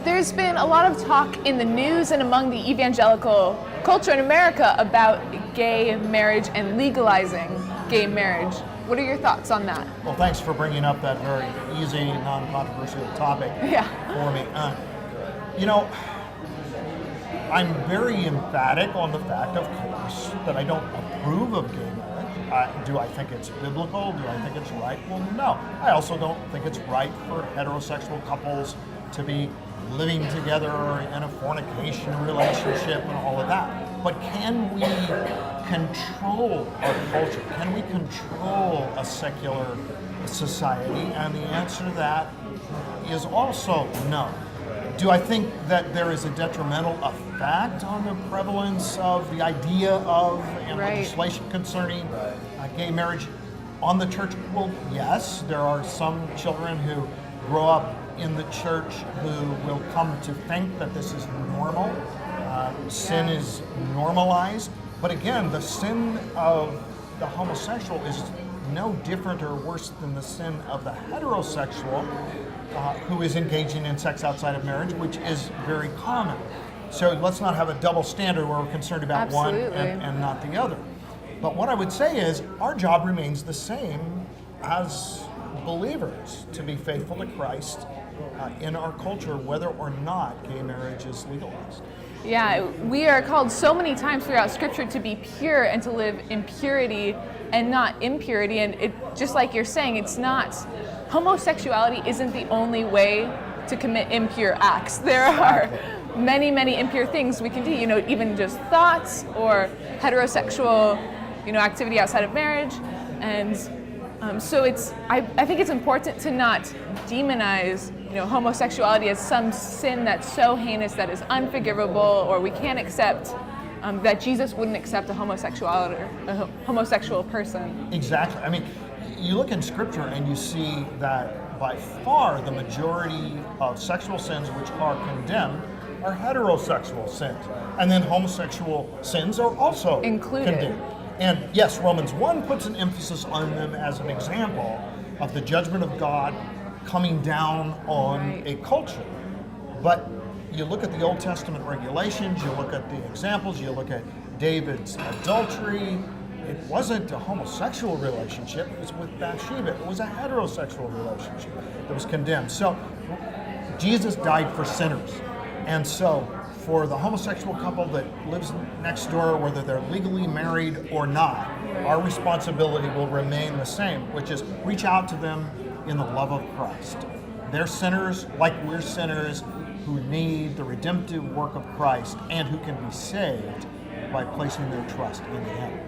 There's been a lot of talk in the news and among the evangelical culture in America about gay marriage and legalizing gay marriage. What are your thoughts on that? Well, thanks for bringing up that very easy, non-controversial topic for me. I'm very emphatic on the fact, of course, that I don't approve of gay marriage. Do I think it's biblical? Do I think it's right? Well, no. I also don't think it's right for heterosexual couples to be living together in a fornication relationship and all of that. But can we control our culture? Can we control a secular society? And the answer to that is also no. Do I think that there is a detrimental effect on the prevalence of the idea of legislation concerning gay marriage on the church? Well, yes, there are some children who grow up in the church who will come to think that this is normal. Sin is normalized. But again, the sin of the homosexual is no different or worse than the sin of the heterosexual who is engaging in sex outside of marriage, which is very common. So let's not have a double standard where we're concerned about one and not the other. But what I would say is our job remains the same as believers, to be faithful to Christ in our culture, whether or not gay marriage is legalized. Yeah, we are called so many times throughout Scripture to be pure and to live in purity and not impurity. And it, just like you're saying, it's not, homosexuality isn't the only way to commit impure acts. There are many, many impure things we can do, even just thoughts or heterosexual, activity outside of marriage. And so I think it's important to not demonize homosexuality as some sin that's so heinous that is unforgivable, or we can't accept that Jesus wouldn't accept a homosexual person. Exactly. I mean, you look in Scripture and you see that by far the majority of sexual sins which are condemned are heterosexual sins. And then homosexual sins are also condemned. And yes, Romans 1 puts an emphasis on them as an example of the judgment of God coming down on a culture. But you look at the Old Testament regulations, you look at the examples, you look at David's adultery. It wasn't a homosexual relationship, it was with Bathsheba. It was a heterosexual relationship that was condemned. So Jesus died for sinners. And so for the homosexual couple that lives next door, whether they're legally married or not, our responsibility will remain the same, which is reach out to them in the love of Christ. They're sinners like we're sinners who need the redemptive work of Christ and who can be saved by placing their trust in Him.